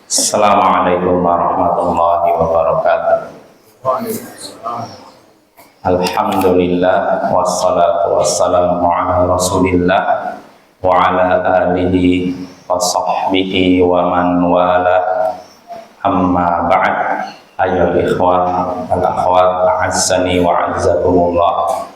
Assalamualaikum warahmatullahi wabarakatuh. Alhamdulillah wassalatu wassalamu ala Rasulillah wa ala alihi wa sahbihi wa man wala. Amma ba'd. Ayyuhal ikhwan wal akhwat, a'azzani wa a'azzakumullah.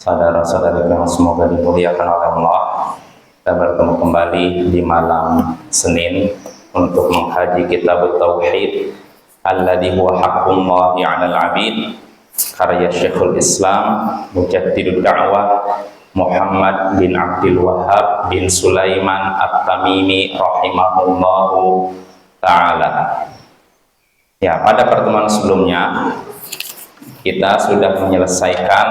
Saudara-saudari yang semoga dimuliakan oleh Allah, kita bertemu kembali di malam Senin untuk mengkaji kitab Tauhid alladzi huwa haqqullahi 'alal 'abid, karya Syekhul Islam Mujaddidud Da'wah Muhammad bin Abdul Wahhab bin Sulaiman At-Tamimi rahimahullahu ta'ala. Ya, pada pertemuan sebelumnya kita sudah menyelesaikan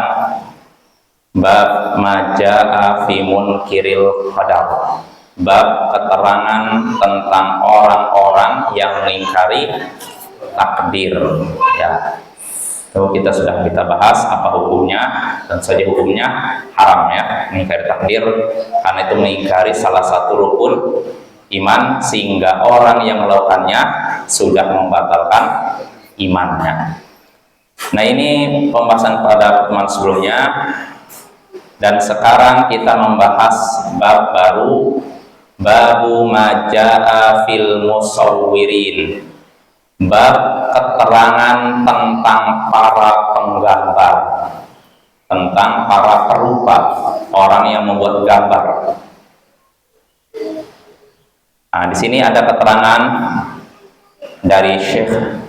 bab maja'a fi munkiril qadar, bab keterangan tentang orang-orang yang mengingkari takdir. Ya, kita sudah bahas apa hukumnya, dan saja hukumnya haram ya mengingkari takdir, karena itu mengingkari salah satu rukun iman, sehingga orang yang melakukannya sudah membatalkan imannya. Nah, ini pembahasan pada pertemuan sebelumnya. Dan sekarang kita membahas bab baru, babu maja'a fil musawwirin, bab keterangan tentang para penggambar, tentang para perupa, orang yang membuat gambar. Nah, di sini ada keterangan dari Syekh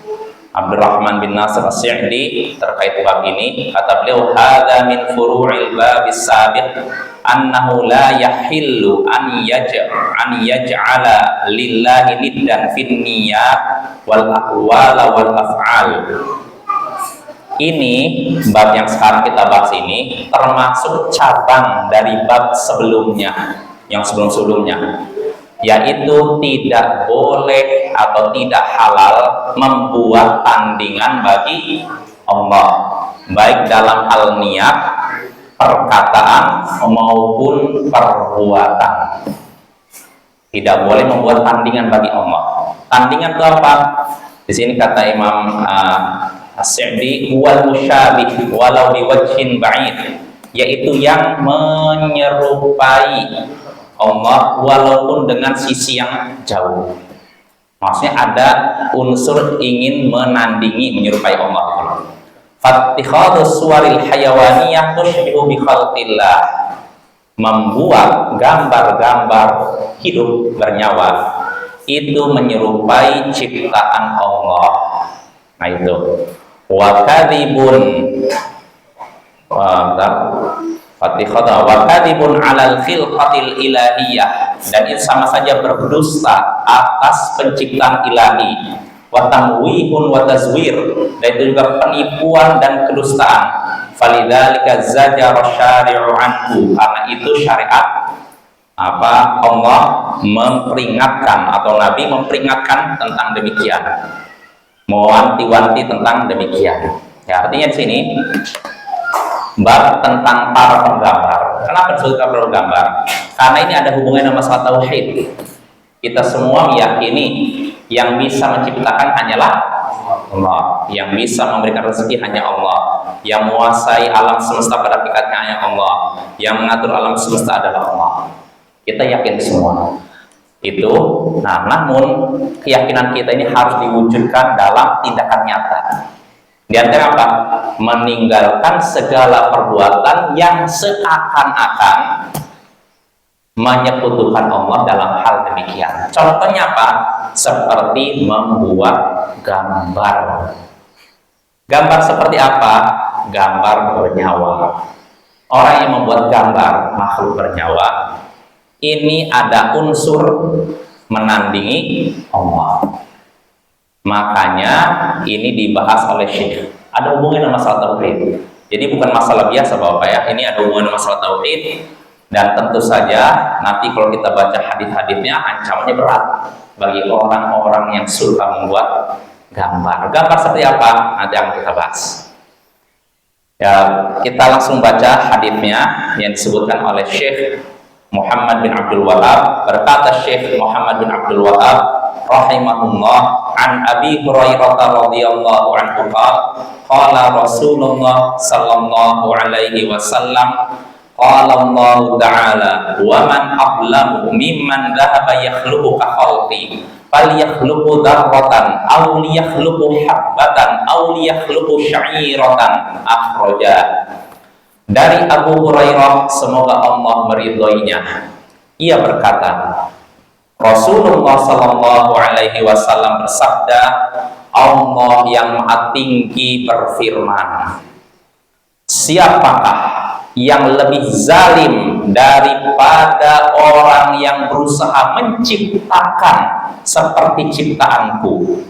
Abdurrahman bin Nasir As-Sa'di terkait bab ini. Kata beliau, hadza min furu'il babis sabiq annahu la yahillu an yaj'ala lillahi niddan fin niyyat wal aqwal wal af'al. Ini bab yang sekarang kita bahas ini termasuk cabang dari bab sebelumnya, yang sebelum-sebelumnya, yaitu tidak boleh atau tidak halal membuat tandingan bagi Allah, baik dalam hal niat, perkataan maupun perbuatan. Tidak boleh membuat tandingan bagi Allah. Tandingan itu apa? Di sini kata Imam As-Sa'di, wal musyabih walau biwajhin ba'id, yaitu yang menyerupai Allah walaupun dengan sisi yang jauh. Maksudnya ada unsur ingin menandingi, menyerupai Allah. Fattikhadus suwaril hayawaniyah tushbihu bi khalqillah, membuat gambar-gambar hidup bernyawa itu menyerupai ciptaan Allah. Nah, itu wa kadhibun wa kadhibun 'alal khilqatil ilahiyah, dan itu sama saja berdusta atas penciptaan ilahi, wa tamwihun wa tazwir, dan itu juga penipuan dan kedustaan. Falidzalika zajara syari'u anhu, karena itu syariat Allah memperingatkan atau Nabi memperingatkan tentang demikian, mewanti-wanti tentang demikian. Ya, artinya di sini bab tentang para penggambar. Kenapa disebut para penggambar? Karena ini ada hubungannya dengan masalah tauhid. Kita semua meyakini yang bisa menciptakan hanyalah Allah, yang bisa memberikan rezeki hanya Allah, yang menguasai alam semesta pada hakikatnya hanya Allah, yang mengatur alam semesta adalah Allah. Kita yakin semua itu. Nah, namun keyakinan kita ini harus diwujudkan dalam tindakan nyata. Di antara apa? Meninggalkan segala perbuatan yang seakan-akan menyekutukan Allah dalam hal demikian. Contohnya apa? Seperti membuat gambar. Gambar seperti apa? Gambar bernyawa. Orang yang membuat gambar makhluk bernyawa, ini ada unsur menandingi Allah. Makanya ini dibahas oleh Syekh. Ada hubungan dengan masalah tauhid. Jadi bukan masalah biasa Bapak ya. Ini ada hubungan dengan masalah tauhid. Dan tentu saja nanti kalau kita baca hadis-hadisnya ancamannya berat bagi orang-orang yang suka membuat gambar. Gambar seperti apa? Nanti akan kita bahas. Ya, kita langsung baca hadisnya yang disebutkan oleh Syekh Muhammad bin Abdul Wahab. Berkata Syekh Muhammad bin Abdul Wahab rahimahullah, an Abi Hurairah radhiyallahu anhu qala Rasulullah sallallahu alaihi wasallam qala Allah ta'ala wa man aqlamu mimman dhahaba yakhluqu ka khalqi falyakhluqu dzarratan aw liyakhluqu habbatan aw liyakhluqu sya'iratan. Akhraja. Dari Abu Hurairah, semoga Allah meridhoinya, ia berkata, Rasulullah sallallahu alaihi wasallam bersabda, Allah yang Maha Tinggi berfirman, siapakah yang lebih zalim daripada orang yang berusaha menciptakan seperti ciptaanku?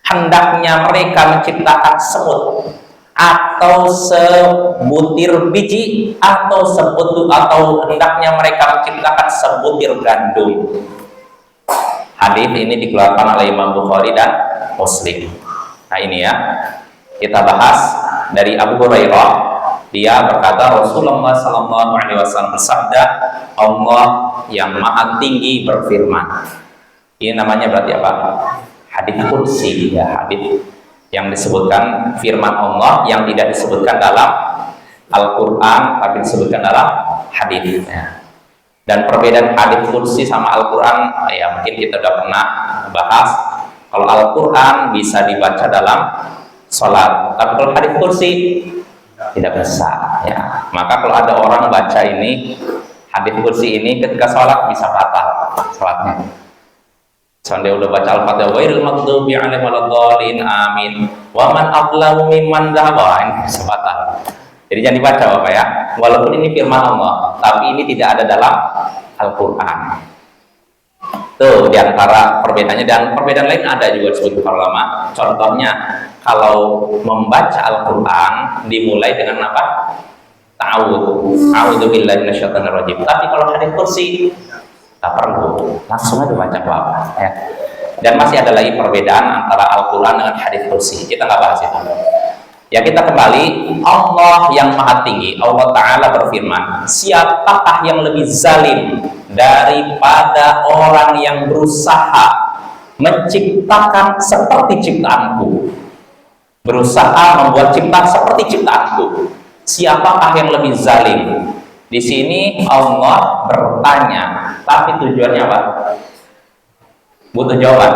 Hendaknya mereka menciptakan semut atau sebutir biji atau hendaknya mereka menciptakan sebutir gandum. Hadis ini dikeluarkan oleh Imam Bukhari dan Muslim. Nah ini ya, kita bahas dari Abu Hurairah. Dia berkata Rasulullah sallallahu alaihi wasallam bersabda, Allah yang Maha Tinggi berfirman. Ini namanya berarti apa? Hadis qudsi, ya, hadis yang disebutkan firman Allah yang tidak disebutkan dalam Al-Qur'an tapi disebutkan dalam hadis. Ya. Dan perbedaan hadis qudsi sama Al-Qur'an ya mungkin kita sudah pernah bahas. Kalau Al-Qur'an bisa dibaca dalam sholat, tapi kalau hadis qudsi tidak bisa, ya. Maka kalau ada orang baca ini hadis qudsi ini ketika sholat bisa batal sholatnya. Soalnya udah baca Al-Fatihah, ghairil maghdubi 'alaihim waladdallin, amin. Wa man aqlamu mimman dhahaba, ini bisa batal. Jadi jangan dibaca Bapak ya. Walaupun ini firman Allah, tapi ini tidak ada dalam Al-Qur'an. Tuh diantara perbedaannya, dan perbedaan lain ada juga disebut para ulama. Contohnya kalau membaca Al-Quran dimulai dengan apa? A'udzu billahi minasyaitonir rajim. Tapi kalau hadis qudsi tak perlu, langsung aja baca apa ya. Dan masih ada lagi perbedaan antara Al-Quran dengan hadis qudsi. Kita nggak bahas itu. Ya kita kembali, Allah yang Maha Tinggi, Allah Ta'ala berfirman, siapakah yang lebih zalim daripada orang yang berusaha menciptakan seperti ciptaanku? Berusaha membuat ciptaan seperti ciptaanku. Siapakah yang lebih zalim? Di sini Allah bertanya, tapi tujuannya apa? Butuh jawaban.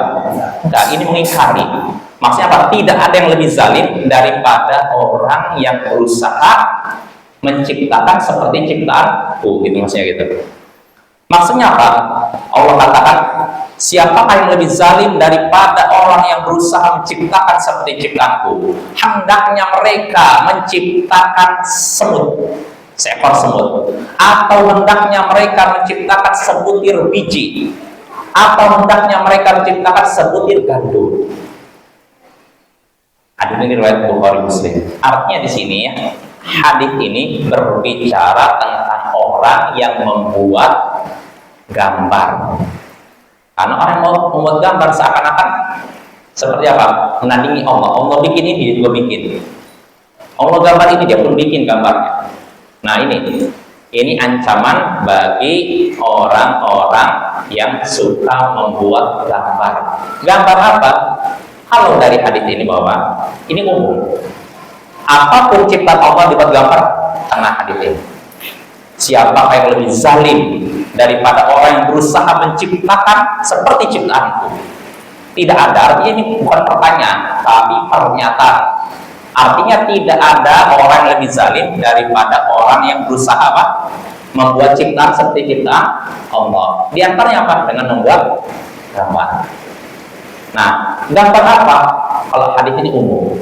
Nah, ini mengingkari. Maksudnya apa? Tidak ada yang lebih zalim daripada orang yang berusaha menciptakan seperti ciptaanku, gitu maksudnya gitu. Maksudnya apa? Allah katakan, siapakah yang lebih zalim daripada orang yang berusaha menciptakan seperti ciptaanku? Hendaknya mereka menciptakan semut, seekor semut, atau hendaknya mereka menciptakan sebutir biji, atau hendaknya mereka menciptakan sebutir gandum. Hadis ini riwayat Bukhari Muslim. Artinya di sini ya, hadis ini berbicara tentang orang yang membuat gambar. Karena orang yang mau membuat gambar seakan-akan seperti apa? Menandingi Allah. Allah bikin ini, dia juga bikin. Allah gambar ini, dia pun bikin gambarnya. Nah ini ancaman bagi orang-orang yang suka membuat gambar. Gambar apa? Kalau dari hadis ini bahwa ini umum. Apapun ciptaan Allah dibuat gambar, tengah hadis ini. Siapakah yang lebih zalim daripada orang yang berusaha menciptakan seperti ciptaanku? Tidak ada, artinya ini bukan pertanyaan, tapi pernyataan. Artinya tidak ada orang yang lebih zalim daripada orang yang berusaha apa? Membuat ciptaan seperti ciptaan Allah. Di antaranya apa? Dengan membuat gambar. Nah, gambar apa? Kalau hadis ini umum,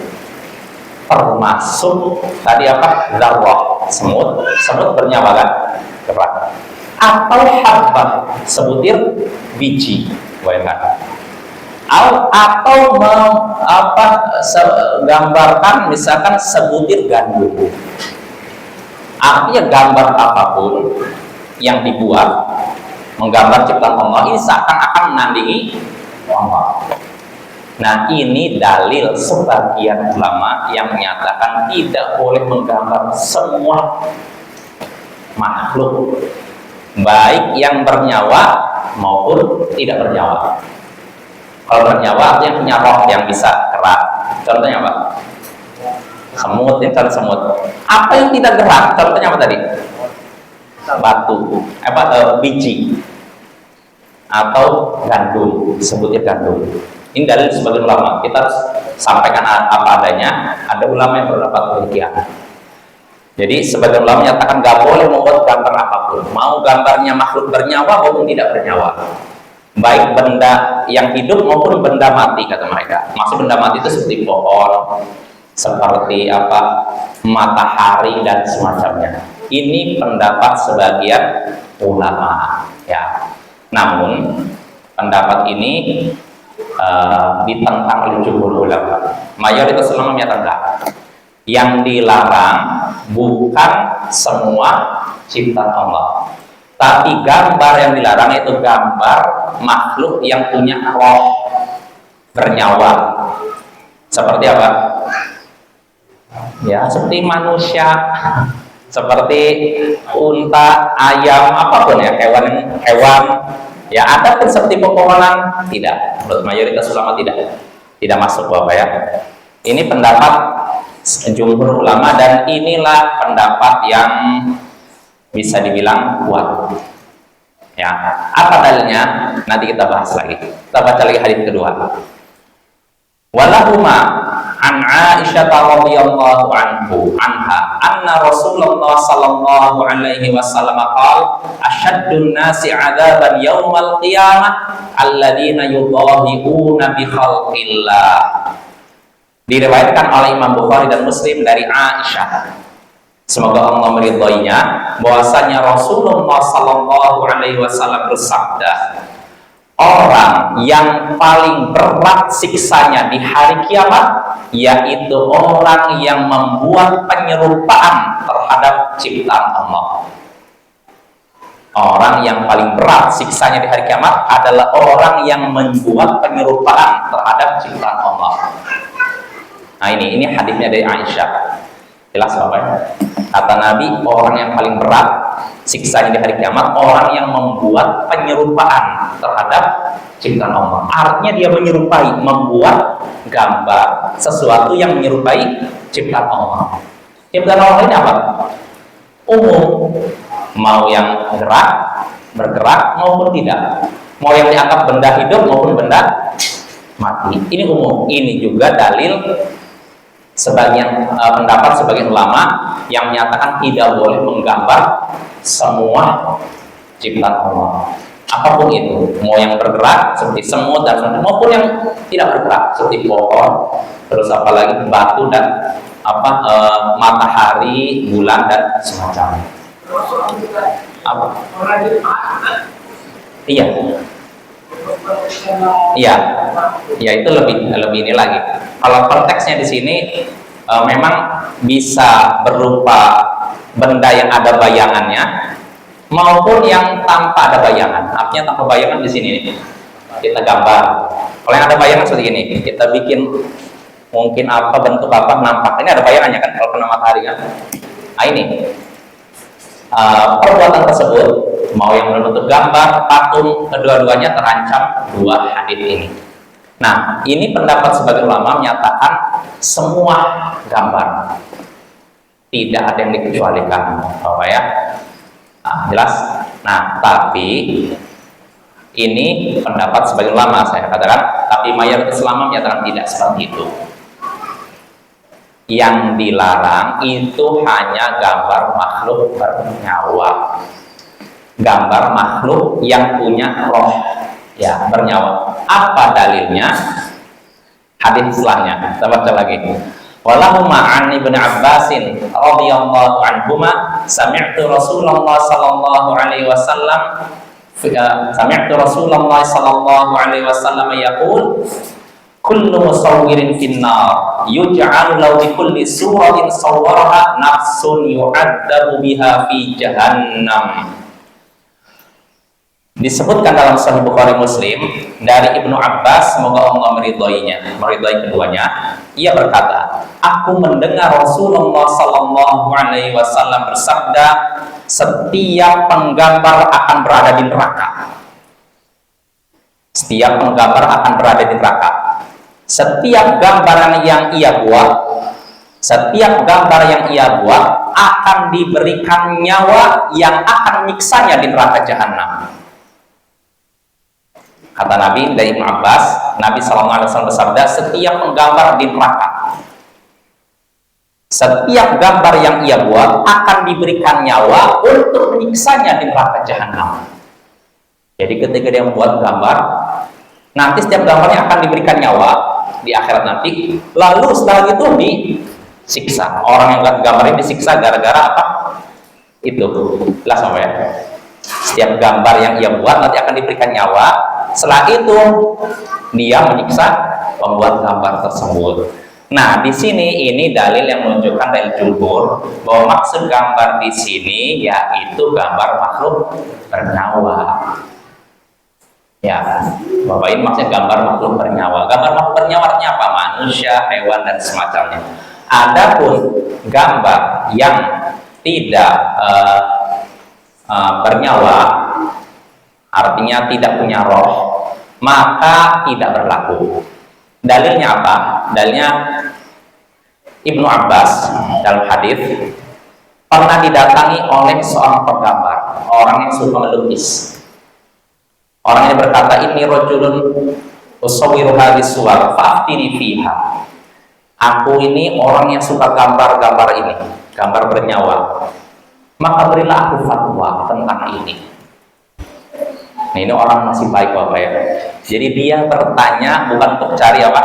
termasuk tadi apa? Zarrah, semut bernyawa kan? Gerak. Atau habbah, sebutir biji, bayangkan. Atau gambarkan misalkan sebutir gandum. Artinya gambar apapun yang dibuat menggambar ciptaan Allah ini seakan-akan menandingi Allah. Nah, ini dalil sebagian ulama yang menyatakan tidak boleh menggambar semua makhluk, baik yang bernyawa maupun tidak bernyawa. Kalau bernyawa artinya punya roh yang bisa gerak. Contohnya apa? Semut, ini contoh semut. Apa yang tidak gerak? Contohnya apa tadi? Batu, biji, atau gandum, sebutnya gandum. Ini dalil sebagian ulama. Kita sampaikan apa adanya. Ada ulama yang berpendapat demikian. Jadi sebagian ulama menyatakan nggak boleh membuat gambar apapun, mau gambarnya makhluk bernyawa maupun tidak bernyawa, baik benda yang hidup maupun benda mati, kata mereka. Maksud benda mati itu seperti pohon, seperti matahari dan semacamnya. Ini pendapat sebagian ulama, ya. Namun pendapat ini ditentang oleh jumhur ulama. Mayoritas ulama menyatakan yang dilarang bukan semua ciptaan Allah, tapi gambar yang dilarang itu gambar makhluk yang punya roh, bernyawa. Seperti apa? Ya, seperti manusia, seperti unta, ayam, apapun ya, hewan. Ya, ada pun seperti pepohonan, tidak. Menurut mayoritas ulama tidak masuk, Bapak ya. Ini pendapat jumhur ulama dan inilah pendapat yang bisa dibilang kuat. Ya, apa dalilnya? Nanti kita bahas lagi. Kita baca lagi hadis kedua. Walahuma an Aisyah radhiyallahu anha anna Rasulullah sallallahu alaihi wasallam qala asyaddun nasi 'adaban yaumal qiyamah alladziina yudahiuna bi khalqillah. Diriwayatkan oleh Imam Bukhari dan Muslim dari Aisyah, semoga Allah meridhoinya, bahwasanya Rasulullah sallallahu alaihi wasallam bersabda, orang yang paling berat siksanya di hari kiamat yaitu orang yang membuat penyerupaan terhadap ciptaan Allah. Orang yang paling berat siksanya di hari kiamat adalah orang yang membuat penyerupaan terhadap ciptaan Allah. Nah, ini hadisnya dari Aisyah. Jelas Bapak? Kata Nabi, orang yang paling berat siksanya di hari kiamat orang yang membuat penyerupaan terhadap ciptaan Allah. Artinya dia menyerupai, membuat gambar sesuatu yang menyerupai ciptaan Allah. Ciptaan Allah ini apa? Umum, mau yang bergerak maupun tidak, mau yang dianggap benda hidup maupun benda mati. Ini umum. Ini juga dalil sebagian pendapat sebagian ulama yang menyatakan tidak boleh menggambar semua ciptaan Allah, apapun itu, mau yang bergerak seperti semut dan semut, maupun yang tidak bergerak seperti pohon, terus apalagi batu dan matahari, bulan dan semacamnya. Apa? Iya, itu lebih ini lagi. Kalau konteksnya di sini memang bisa berupa benda yang ada bayangannya maupun yang tanpa ada bayangan. Artinya tanpa bayangan di sini nih, kita gambar. Kalau yang ada bayangan seperti ini, kita bikin mungkin bentuk nampak. Ini ada bayangannya kan kalau kena matahari kan. Nah, ini perbuatan tersebut mau yang berbentuk gambar, patung, kedua-duanya terancam dua hadis ini. Nah, ini pendapat sebagian ulama menyatakan semua gambar, tidak ada yang dikecualikan, Bapak ya. Nah, jelas. Nah, tapi ini pendapat sebagian ulama, saya katakan, tapi mayoritas ulama menyatakan tidak seperti itu. Yang dilarang itu hanya gambar makhluk bernyawa, gambar makhluk yang punya roh, ya, bernyawa. Apa dalilnya? Hadis setelahnya kita baca lagi. Walahuma an Ibnu Abbasin radhiyallahu anhuma sami'tu Rasulullah sallallahu alaihi wasallam yaqul kullu musawwirin finnar yuj'alu lahu bi kulli suratin sawwaraha nafsun yu'adzabu biha fi jahannam. Disebutkan dalam Sahih Bukhari Muslim dari Ibnu Abbas, semoga Allah meridhai keduanya. Ia berkata, aku mendengar Rasulullah Sallallahu Alaihi Wasallam bersabda, setiap penggambar akan berada di neraka. Setiap penggambar akan berada di neraka. Setiap gambaran yang ia buat, setiap gambar yang ia buat akan diberikan nyawa yang akan menyiksanya di neraka jahanam. Kata Nabi dari Ibnu Abbas, Nabi SAW bersabda, setiap penggambar di neraka, setiap gambar yang ia buat akan diberikan nyawa untuk menyiksanya di neraka jahanam. Jadi ketika dia membuat gambar, nanti setiap gambarnya akan diberikan nyawa di akhirat nanti, lalu setelah itu disiksa. Orang yang gambar ini disiksa gara-gara apa? Itu jelas apa ya? Setiap gambar yang ia buat nanti akan diberikan nyawa. Setelah itu dia menyiksa pembuat gambar tersebut. Nah, di sini ini dalil yang menunjukkan dari jumhur bahwa maksud gambar di sini yaitu gambar makhluk bernyawa. Ya, Bapak ini maksudnya gambar makhluk bernyawa. Gambar makhluk bernyawa artinya apa? Manusia, hewan dan semacamnya. Adapun gambar yang tidak bernyawa, artinya tidak punya roh, maka tidak berlaku. Dalilnya apa? Dalilnya Ibnu Abbas dalam hadis pernah didatangi oleh seorang penggambar, orang yang suka melukis. Orang ini berkata, ini rajulun usawwiru hadhihi suwar fa'tini fiha. Aku ini orang yang suka gambar-gambar ini, gambar bernyawa. Maka berilah aku fatwa tentang ini. Nah, ini orang masih baik Bapak ya. Jadi dia bertanya bukan untuk cari apa?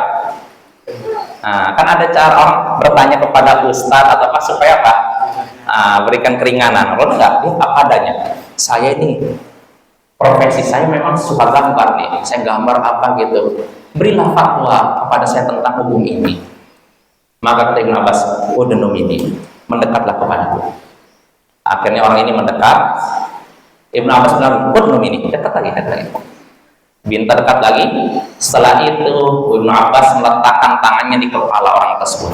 Nah, kan ada cara orang bertanya kepada ustadz atau apa supaya apa? Berikan keringanan. Kalau enggak, dia apa adanya. Saya ini profesi saya memang suka gambar nih. Saya gambar apa gitu. Berilah fatwa kepada saya tentang hukum ini. Maka kata Ibnu Abbas, udnum ini, mendekatlah kepadaku. Akhirnya orang ini mendekat. Ibnu Abbas bilang, udnum ini, dekat lagi. Minta dekat lagi. Setelah itu Ibnu Abbas meletakkan tangannya di kepala orang tersebut.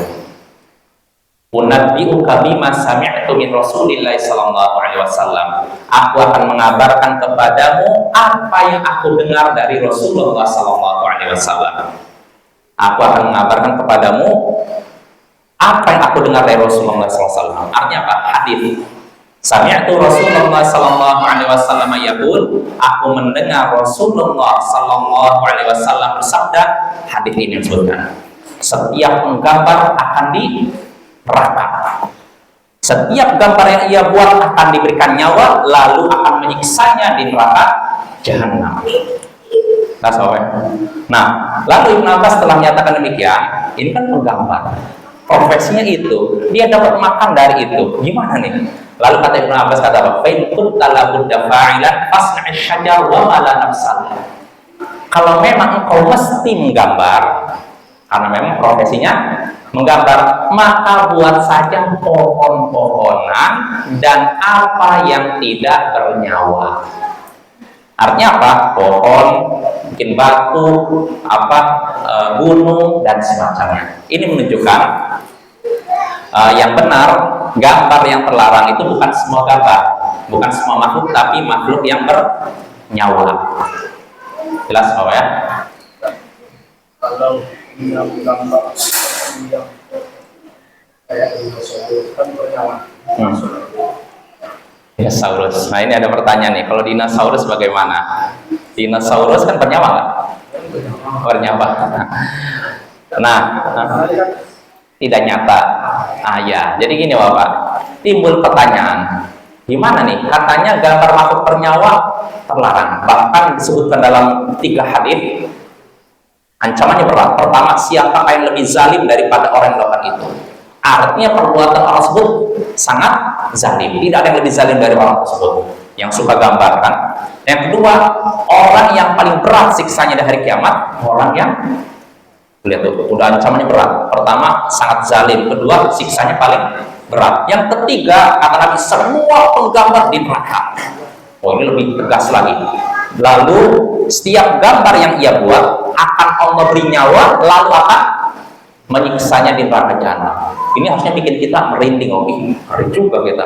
Unabbi'uka bima sami'tu min Rasulillah sallallahu alaihi wasallam. Aku akan mengabarkan kepadamu apa yang aku dengar dari Rasulullah sallallahu alaihi wasallam. Aku akan mengabarkan kepadamu apa yang aku dengar dari Rasulullah sallallahu alaihi wasallam. Artinya apa? Hadis. Sami'tu Rasulullah sallallahu alaihi wasallam yaqul, aku mendengar Rasulullah sallallahu alaihi wasallam bersabda, hadis ini disebutkan. Setiap penggambar akan di neraka. Setiap gambar yang ia buat akan diberikan nyawa, lalu akan menyiksanya di neraka jahanam. Nah, lalu Ibnu Abbas telah menyatakan demikian. Ini kan penggambar, profesinya itu, dia dapat makan dari itu. Gimana nih? Lalu kata Ibnu Abbas kata apa? Faitun talabudda fa'ilan fasna'i syajar wa mala nafsal. Kalau memang engkau mesti menggambar, karena memang profesinya menggambar, maka buat saja pohon-pohonan dan apa yang tidak bernyawa. Artinya apa? Pohon, mungkin batu, gunung dan semacamnya. Ini menunjukkan yang benar, gambar yang terlarang itu bukan semua gambar, bukan semua makhluk, tapi makhluk yang bernyawa. Jelas Bapak ya? Kalau yang gambar yang kayak dinosaurus kan bernyawa. Dinosaurus. Nah, ini ada pertanyaan nih. Kalau dinosaurus bagaimana? Dinosaurus kan bernyawa nggak? Bernyawa. Nah, tidak nyata. Ya. Jadi gini Bapak, timbul pertanyaan. Gimana nih? Katanya gambar makhluk bernyawa terlarang. Bahkan disebutkan dalam 3 hadis. Ancamannya berat. Pertama, siapa yang lebih zalim daripada orang yang melakukan itu? Artinya perbuatan orang tersebut sangat zalim. Tidak ada yang lebih zalim dari orang tersebut yang suka gambarkan. Yang kedua, orang yang paling berat siksanya di hari kiamat, orang yang lihat tuh, udah ancamannya berat. Pertama, sangat zalim. Kedua, siksanya paling berat. Yang ketiga, kata Nabi, semua penggambar di neraka. Oh, ini lebih tegas lagi. Lalu setiap gambar yang ia buat akan Allah beri nyawa, lalu akan menyiksanya di neraka jahanam. Ini harusnya bikin kita merinding, hari juga kita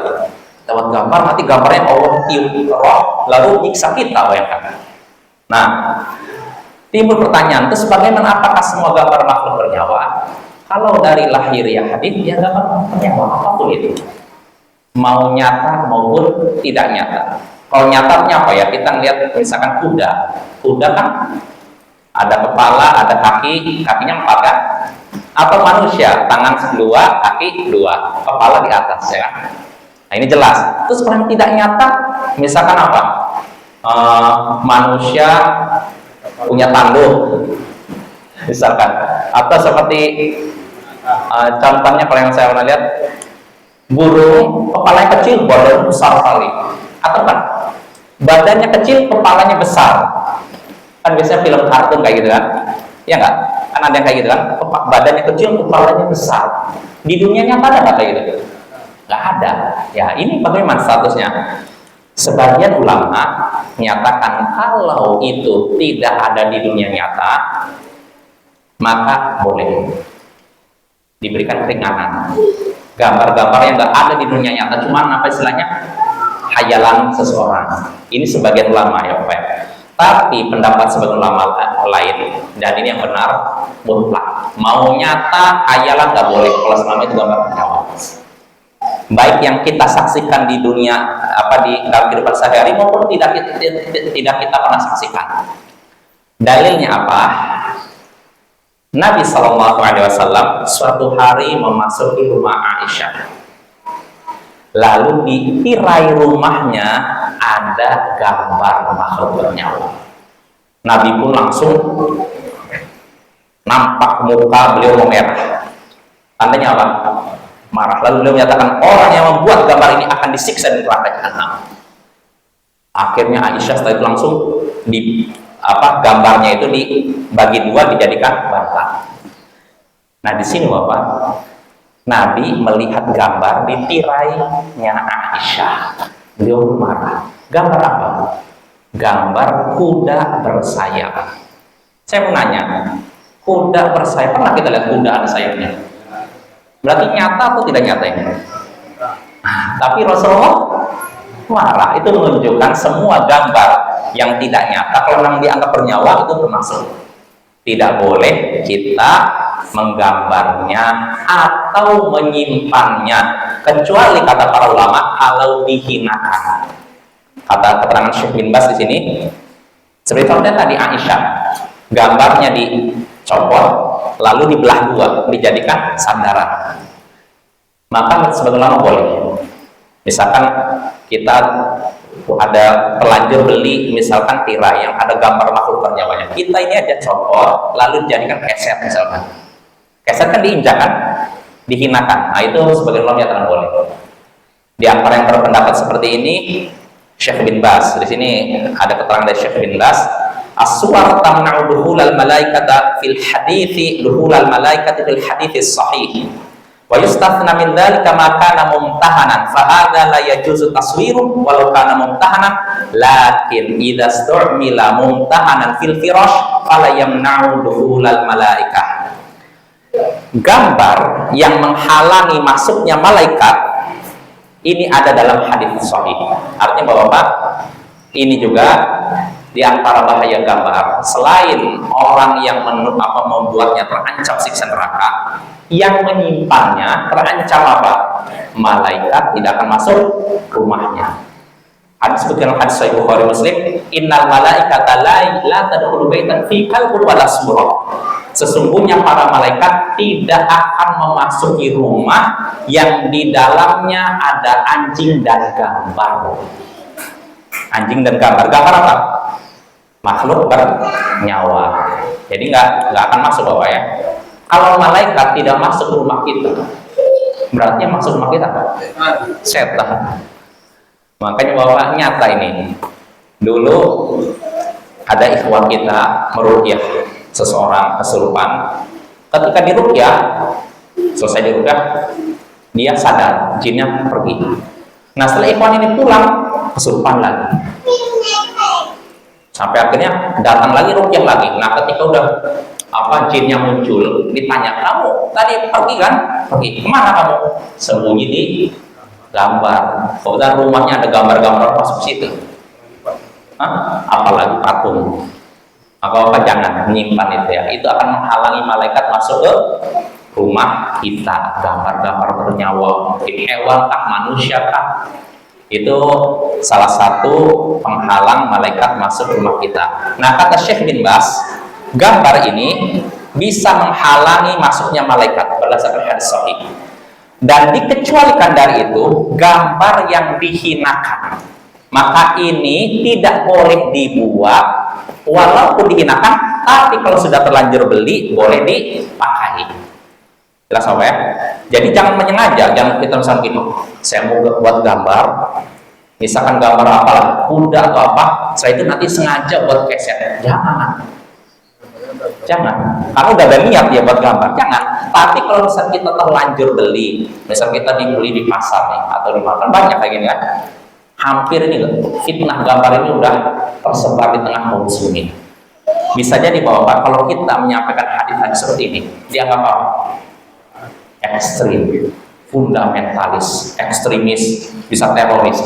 lewat gambar, nanti gambarnya Allah tiup roh, lalu nyiksa kita, bayangkan. Nah, timbul pertanyaan, terus bagaimana, apakah semua gambar makhluk bernyawa? Kalau dari lahiriah hadis, ya gambar bernyawa apapun itu, mau nyata maupun tidak nyata. Kalau nyatanya apa ya? Kita lihat misalkan kuda kan ada kepala, ada kaki, kakinya 4 kan? Atau manusia, tangan 2, kaki 2, kepala di atas, ya kan? Nah, ini jelas. Terus kalau yang tidak nyata, misalkan apa? Manusia punya tanduk, misalkan, atau seperti contohnya kalau yang saya pernah lihat, burung kepalanya kecil, badannya besar sekali, atau kan badannya kecil, kepalanya besar. Kan biasanya film kartun kayak gitu kan, ya nggak? Kan ada yang kayak gitu kan, badannya kecil, kepalanya besar. Di dunia nyata ada nggak kayak gitu? Nggak ada. Ya, ini bagaimana statusnya? Sebagian ulama menyatakan kalau itu tidak ada di dunia nyata, maka boleh diberikan keringanan. Gambar-gambar yang nggak ada di dunia nyata, cuma apa istilahnya, hayalan seseorang. Ini sebagian ulama ya Pak. Tapi pendapat sebagian ulama lain, dan ini yang benar, mutlak. Mau nyata, hayalan nggak boleh. Kalau selama itu gambar bernyawa. Baik yang kita saksikan di dunia di dalam kehidupan sehari-hari maupun tidak kita pernah saksikan. Dalilnya apa? Nabi SAW suatu hari memasuki rumah Aisyah. Lalu di tirai rumahnya ada gambar makhluk bernyawa. Nabi pun langsung nampak muka beliau memerah. Tandanya apa? Marah. Lalu beliau menyatakan orang yang membuat gambar ini akan disiksa di neraka jahanam. Akhirnya Aisyah setelah itu langsung gambarnya itu dibagi 2, dijadikan bantal. Nah, di sini Bapak, Nabi melihat gambar di tirainya Aisyah. Beliau marah. Gambar apa? Gambar kuda bersayap. Saya mau nanya, kuda bersayap, pernah kita lihat kuda ada sayapnya? Berarti nyata atau tidak nyata ini? Tapi Rasulullah marah. Itu menunjukkan semua gambar yang tidak nyata, kalau memang dianggap bernyawa, itu termasuk. Tidak boleh kita menggambarnya atau menyimpannya, kecuali kata para ulama kalau dihinakan. Kata keterangan Syekh bin Bas di sini, seperti contohnya tadi Aisyah, gambarnya dicopot lalu dibelah 2, dijadikan sandaran, maka sebagian ulama boleh. Misalkan kita ada terlanjur beli misalkan tirai yang ada gambar makhluk bernyawanya, kita ini aja copot lalu dijadikan keset, misalkan keset kan diinjak kan, dihinakan. Nah, itu sebagian ulama menyatakan boleh. Di antara yang berpendapat seperti ini Syekh bin Bas. Di sini ada keterangan dari Syekh bin Bas, as-suwar tamna'u duhulal malaikata fil hadithi duhulal malaikati fil hadithi sahih wa yustathna min dhalika ma kana mumtahanan fa hadza la yajuzu taswiru walau kana mumtahanan, lakin idza stu'mila mumtahanan fil firash fala yamna'u duhulal malaikah. Gambar yang menghalangi masuknya malaikat ini ada dalam hadis sahih. Artinya Bapak, ini juga di antara bahaya gambar, selain orang yang membuatnya terancam siksa neraka, yang menyimpannya terancam apa? Malaikat tidak akan masuk rumahnya. Hadis seperti dalam hadis Sahih Bukhari Muslim, innal malaikata la tadkhulu baitan fi kalbun wala surah. Sesungguhnya para malaikat tidak akan memasuki rumah yang di dalamnya ada anjing dan gambar. Anjing dan gambar. Gambar apa? Makhluk bernyawa. Jadi nggak akan masuk Bapak ya. Kalau malaikat tidak masuk ke rumah kita, berarti yang masuk rumah kita apa? Setan. Makanya Bapak nyata ini. Dulu ada ikhwan kita meruqyah seseorang kesurupan. Ketika diruqyah, selesai diruqyah, dia sadar, jinnya pergi. Nah, setelah ikhwan ini pulang, kesurupan lagi. Sampai akhirnya datang lagi rukyah lagi. Nah, ketika udah jinnya muncul, ditanya, kamu tadi pergi kan? Pergi. Kemana kamu? Sembunyi di gambar. Kemudian rumahnya ada gambar-gambar masuk situ. Apalagi patung. Apa jangan menyimpan itu ya. Itu akan menghalangi malaikat masuk ke rumah kita. Gambar-gambar bernyawa, mungkin hewan kah, manusia kah. Itu salah satu penghalang malaikat masuk rumah kita. Nah, kata Syekh bin Bas, gambar ini bisa menghalangi masuknya malaikat berdasarkan hadis sahih. Dan dikecualikan dari itu gambar yang dihinakan. Maka ini tidak boleh dibuat walaupun dihinakan, tapi kalau sudah terlanjur beli boleh dipakai. Jelas apa ya? Jadi jangan menyengaja, jangan kita misalkan gitu, saya mau buat gambar, misalkan gambar apalah, kuda atau apa, setelah itu nanti sengaja buat keset. Jangan, karena udah ada niat ya buat gambar, jangan. Tapi kalau misalkan kita terlanjur beli, misal kita dibeli di pasar nih, atau di mana, banyak kayak gini kan, hampir ini fitnah gambar ini udah tersebar di tengah kaum muslimin. Bisa jadi bahwa kalau kita menyampaikan hadis-hadis seperti ini, dianggap apa? Ekstrim, fundamentalis, ekstremis, bisa teroris,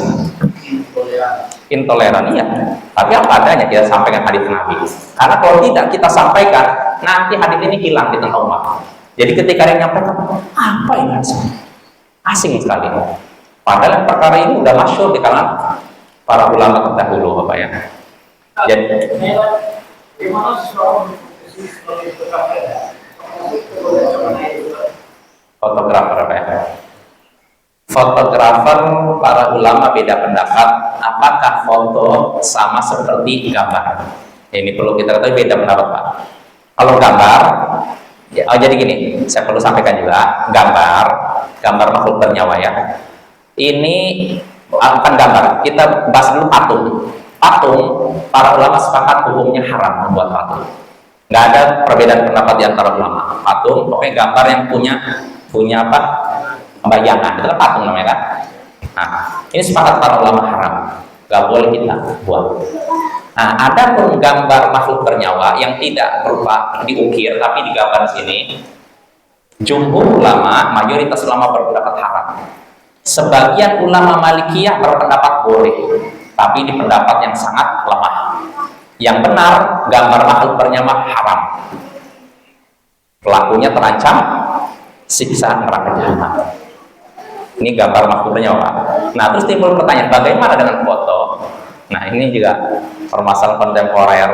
intoleran, iya. Tapi apa adanya kita sampaikan hadis Nabi. Karena kalau tidak kita sampaikan, nanti hadis ini hilang di tengah umat. Jadi ketika dia menyampaikan, apa ini asing sekali. Padahal perkara ini udah masyhur di kalangan para ulama terdahulu, Bapak ya. Jadi fotografer apa ya? Fotografer, para ulama beda pendapat apakah foto sama seperti gambar. Ini perlu kita ketahui, beda pendapat Pak. Kalau gambar ya, jadi gini, saya perlu sampaikan juga, gambar makhluk bernyawa ya. Ini bukan gambar, kita bahas dulu patung. Patung, para ulama sepakat hukumnya haram membuat patung. Nggak ada perbedaan pendapat di antara ulama. Patung, pokoknya gambar yang punya apa? Bayangan, itu kan patung namanya kan. Nah, ini sepakat para ulama haram, nggak boleh kita buat. Nah, ada pun gambar makhluk bernyawa yang tidak berupa diukir tapi digambar di sini. Jumhur ulama, mayoritas ulama berpendapat haram. Sebagian ulama Malikiyah berpendapat boleh, tapi di pendapat yang sangat lemah. Yang benar, gambar makhluk bernyawa haram. Pelakunya terancam siksa neraka jahanam. Ini gambar makhluk bernyawa. Nah, terus timbul pertanyaan, bagaimana dengan foto? Nah, ini juga permasalahan kontemporer.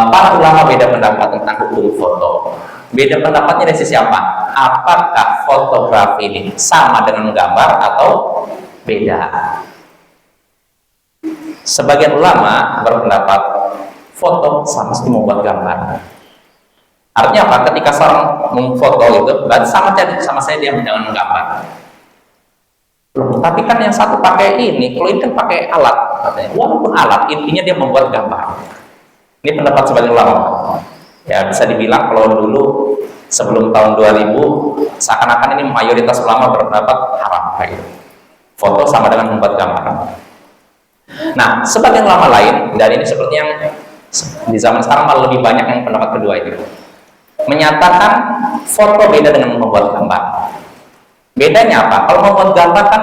Para ulama beda pendapat tentang hukum foto. Beda pendapatnya dari sisi apa? Apakah fotografi ini sama dengan gambar atau beda? Sebagian ulama berpendapat foto sama seperti membuat gambar. Artinya apa? Ketika seorang memfoto itu, berarti sama saya dia dengan menggambar. Tapi kan yang satu pakai ini, kalau ini kan pakai alat, katanya. Walaupun alat, intinya dia membuat gambar. Ini pendapat sebagian ulama. Ya bisa dibilang kalau dulu sebelum tahun 2000, seakan-akan ini mayoritas ulama berpendapat haram kayak gitu. Foto sama dengan membuat gambar. Nah, sebagian ulama lain, dan ini seperti yang di zaman sekarang malah lebih banyak yang pendapat kedua itu, menyatakan foto beda dengan membuat gambar. Bedanya apa? Kalau membuat gambar kan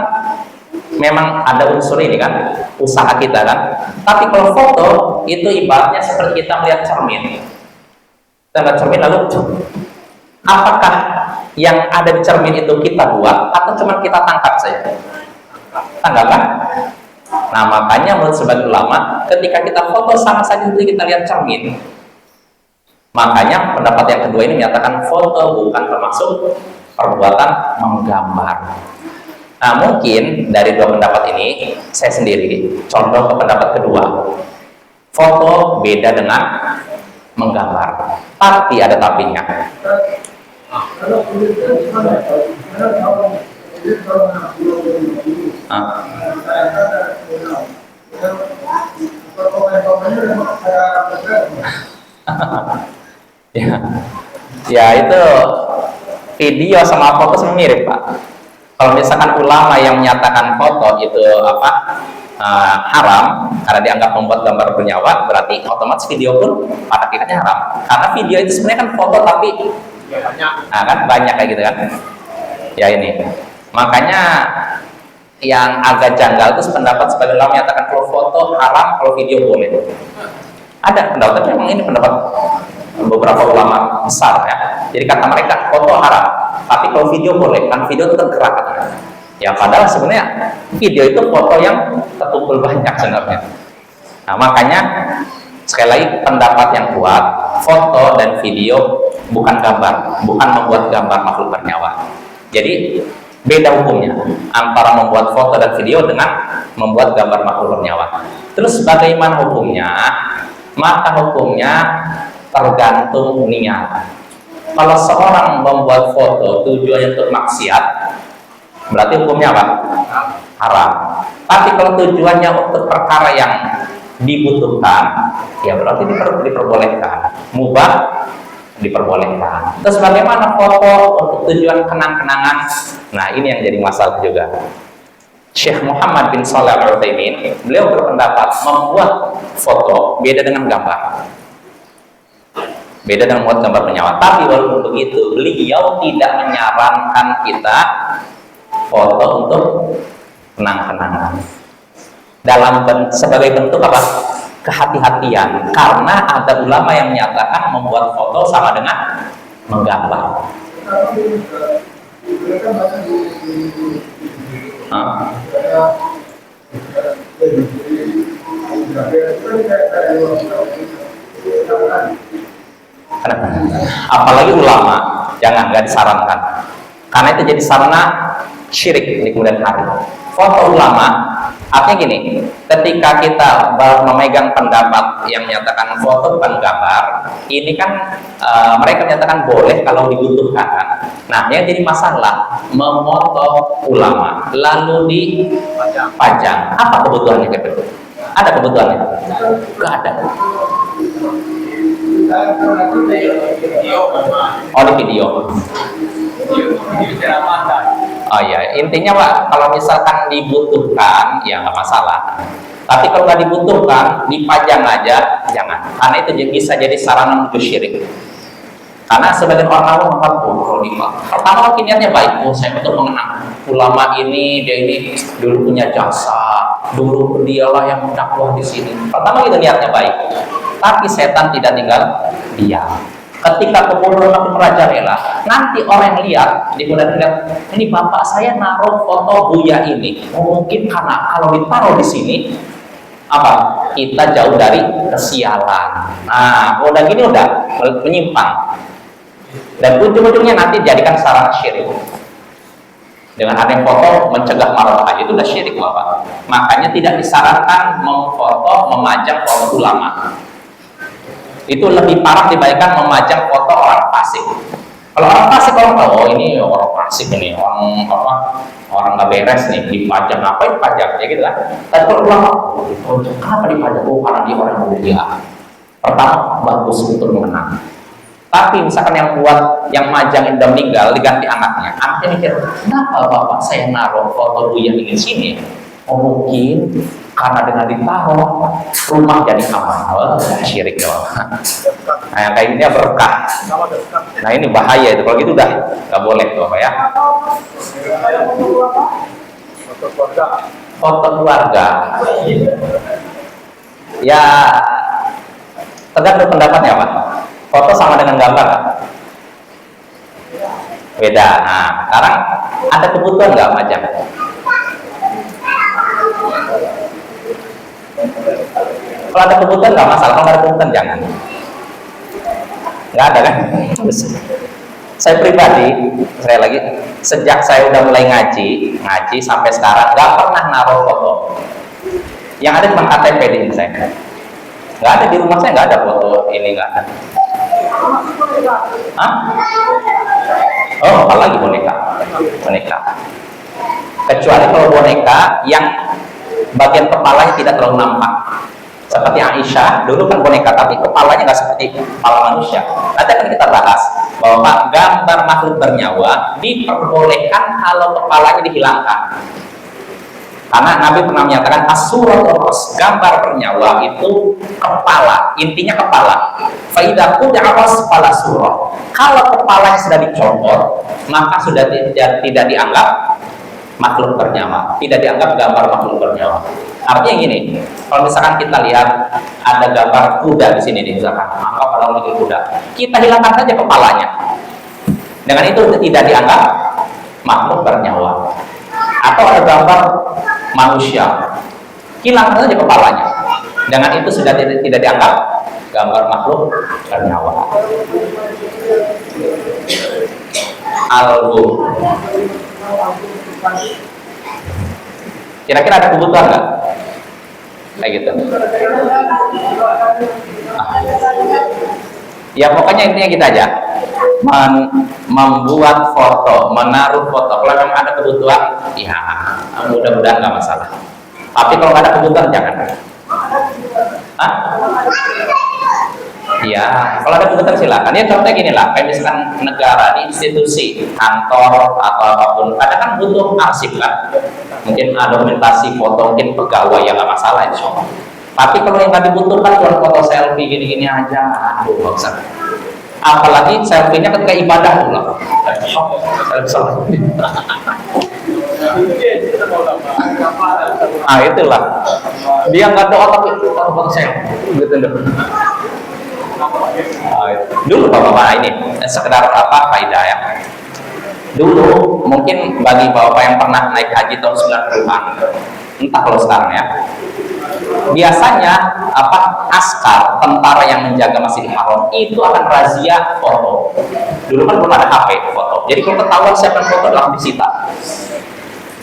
memang ada unsur ini kan, usaha kita kan. Tapi kalau foto itu ibaratnya seperti kita melihat cermin. Kita melihat cermin lalu apakah yang ada di cermin itu kita buat atau cuma kita tangkap saja? Tangkap kan? Nah, makanya menurut sebagian ulama, ketika kita foto sama saja itu kita lihat cermin. Makanya pendapat yang kedua ini menyatakan foto bukan termasuk perbuatan menggambar. Nah, mungkin dari dua pendapat ini saya sendiri condong ke pendapat kedua. Foto beda dengan menggambar, tapi ada tapinya. Ya itu video sama foto mirip Pak. Kalau misalkan ulama yang menyatakan foto itu haram karena dianggap membuat gambar bernyawa, berarti otomatis video pun pada hakikatnya haram. Karena video itu sebenarnya kan foto tapi kan banyak kayak gitu kan. Ya ini. Makanya yang agak janggal itu pendapat sebagian ulama menyatakan kalau foto haram, kalau video boleh. Ada pendapat, tapi memang ini pendapat beberapa ulama besar ya. Jadi kata mereka foto haram, tapi kalau video boleh, kan video itu tergerak katanya. Ya padahal sebenarnya video itu foto yang terkumpul banyak sebenarnya. Nah makanya sekali lagi pendapat yang kuat, foto dan video bukan gambar, bukan membuat gambar makhluk bernyawa. Jadi beda hukumnya antara membuat foto dan video dengan membuat gambar makhluk bernyawa. Terus bagaimana hukumnya? Maka hukumnya tergantung niat. Kalau seorang membuat foto tujuannya untuk maksiat, berarti hukumnya apa? Haram. Tapi kalau tujuannya untuk perkara yang dibutuhkan, ya berarti diperbolehkan. Mubah diperbolehkan. Terus bagaimana foto untuk tujuan kenang-kenangan? Nah ini yang jadi masalah juga. Syekh Muhammad bin Shalih Al-Utsaimin, beliau berpendapat membuat foto beda dengan gambar. Beda dengan membuat gambar bernyawa. Tapi walaupun begitu, beliau tidak menyarankan kita foto untuk kenang-kenangan. Sebagai bentuk apa? Kehati-hatian. Karena ada ulama yang menyatakan membuat foto sama dengan menggambar. Apalagi ulama, jangan, nggak disarankan. Karena itu jadi sarana syirik di kemudian hari. Foto ulama, artinya gini, ketika kita memegang pendapat yang menyatakan foto bukan gambar, ini kan mereka menyatakan boleh kalau dibutuhkan. Nah, yang jadi masalah memoto ulama lalu dipajang. Apa kebutuhannya gitu? Ada kebutuhannya? Gak ada. Oh, di video. Oh iya, intinya Pak, kalau misalkan dibutuhkan ya nggak masalah. Tapi kalau nggak dibutuhkan, dipajang aja jangan. Karena itu bisa jadi sarana menuju syirik. Karena sebagian orang awam kalau pertama mungkin niatnya baik, saya betul mengenang ulama ini, dia ini dulu punya jasa, dulu dialah yang mendakwah di sini. Pertama itu niatnya baik, tapi setan tidak tinggal diam. Ketika kebodohan makin merajalela, nanti orang yang lihat, ini bapak saya naruh foto Buya ini. Mungkin karena kalau ditaruh di sini, apa? Kita jauh dari kesialan. Nah, udah gini udah menyimpang. Dan ujung-ujungnya nanti jadikan sarana syirik. Dengan ada yang foto mencegah marah itu udah syirik bapak. Makanya tidak disarankan memfoto, memajang foto ulama. Itu lebih parah dibandingkan memajang foto orang fasik. Kalau orang fasik kalau tahu, oh ini orang fasik ini, orang nggak beres nih, dipajang ngapain pajang ya gitu kan. Tapi kalau ulama, kenapa dipajang? Oh karena dia orang mulia. Pertama bagus untuk mengenang. Tapi misalkan yang buat yang majang udah meninggal diganti anaknya mikir, kenapa bapak saya naruh foto Buya di sini? Oh mungkin karena dengan ditaruh rumah jadi aman, syirik dong. Nah yang kayak ini berkah. Nah ini bahaya itu, kalau gitu udah nggak boleh tuh apa ya. Foto keluarga. Ya tergantung pendapatnya Pak. Foto sama dengan gambar kan? Beda. Nah sekarang ada kebutuhan nggak majang? Kalau ada kebutuhan nggak masalah, kalau nggak ada kebutuhan jangan. Nggak ada kan? Saya pribadi, saya lagi sejak saya udah mulai ngaji sampai sekarang nggak pernah naruh foto. Yang ada cuma KTP di sini saya. Nggak ada di rumah saya, nggak ada foto ini, nggak ada. Hah? Oh, apalagi boneka. Kecuali kalau boneka yang bagian kepalanya tidak terlalu nampak. Seperti Aisyah, dulu kan boneka, tapi kepalanya nggak seperti kepala manusia. Nanti akan kita bahas bahwa gambar makhluk bernyawa diperbolehkan kalau kepalanya dihilangkan. Karena Nabi pernah menyatakan as-suratul ras, gambar bernyawa itu kepala, intinya kepala. Fa idza qudi'a ras fala surah. Kalau kepalanya sudah dicopot, maka sudah tidak dianggap makhluk bernyawa, tidak dianggap gambar makhluk bernyawa. Artinya gini, kalau misalkan kita lihat ada gambar kuda di sini nih, misalkan, maka pada lagi kuda, kita hilangkan saja kepalanya. Dengan itu tidak dianggap makhluk bernyawa. Atau ada gambar manusia, hilangkan saja kepalanya. Dengan itu sudah tidak dianggap gambar makhluk bernyawa. Album. Kira-kira ada kebutuhan nggak? Kayak gitu. Ya pokoknya intinya kita aja membuat foto, menaruh foto. Kalau memang ada kebutuhan, ya mudah-mudahan nggak masalah. Tapi kalau nggak ada kebutuhan jangan. Hah? Ya, kalau ada kebutuhan silakan. Ya contohnya gini lah, kayak misalkan negara di institusi, kantor atau apapun, kadang kan butuh arsip kan. Mungkin ada dokumentasi foto, mungkin pegawai yang nggak masalah insya Allah. Tapi kalau yang nggak dibutuhkan cuma foto selfie gini-gini aja, aduh nggak usah. Apalagi selfie-nya ketika ibadah pula. Ah itulah. Dia nggak doa tapi foto selfie gitu loh. Dulu bapak-bapak ini sekedar apa faedah ya. Dulu mungkin bagi bapak yang pernah naik haji tahun 90-an, entah kalau sekarang ya. Biasanya apa askar tentara yang menjaga Masjidil Haram itu akan razia foto. Dulu kan belum ada HP foto. Jadi kalau ketahuan siapa yang foto langsung disita.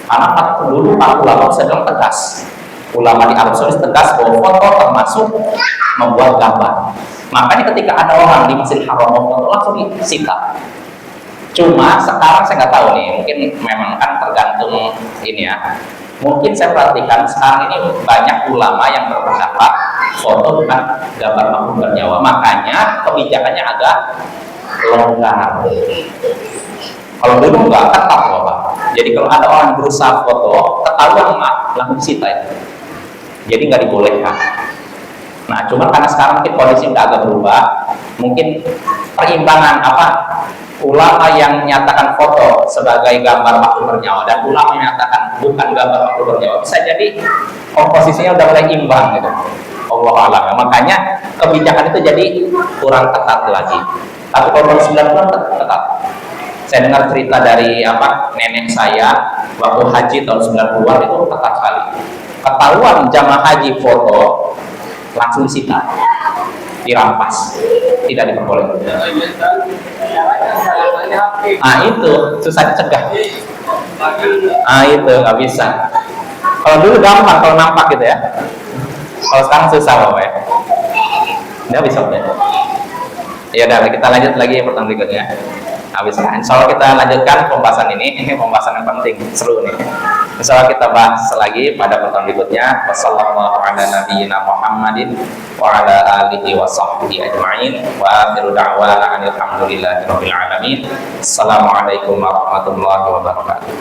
Karena dulu para ulama sedang tegas. Ulama di Arab Saudi tegas bahwa foto termasuk membuat gambar. Makanya ketika ada orang di Masjidil Haram mau foto langsung disita. Cuma sekarang saya nggak tahu nih, mungkin memang kan tergantung ini ya. Mungkin saya perhatikan sekarang ini banyak ulama yang berpendapat foto bukan gambar makhluk bernyawa. Makanya kebijakannya agak longgar. Kalau dulu nggak ketat Bapak. Jadi kalau ada orang berusaha foto, ketahuan langsung disita itu. Jadi nggak dibolehkan. Nah, cuma karena sekarang mungkin kondisi udah agak berubah, mungkin perimbangan apa ulama yang menyatakan foto sebagai gambar makhluk bernyawa dan ulama yang menyatakan bukan gambar makhluk bernyawa bisa jadi komposisinya udah mulai imbang gitu. Allah alam. Makanya kebijakan itu jadi kurang ketat lagi. Tapi kalau tahun 90-an ketat. Saya dengar cerita dari apa nenek saya waktu haji tahun 90-an itu ketat sekali. Ketahuan jamaah haji foto langsung disita, dirampas, tidak diperbolehkan. Ah itu susah dicegah. Ah itu nggak bisa. Kalau dulu gampang kalau nampak gitu ya. Kalau sekarang susah Bapak ya. Nggak bisa ya. Ya udah kita lanjut lagi pertanyaan berikutnya. Habis insya Allah kita lanjutkan pembahasan ini pembahasan yang penting, seru nih. Insya Allah kita bahas lagi pada pertemuan berikutnya. Wassalamualaikum warahmatullahi wabarakatuh wa ala alihi wa sahbihi ajma'in wa akhiru da'wana alhamdulillahi rabbil alamin. Assalamualaikum warahmatullahi wabarakatuh.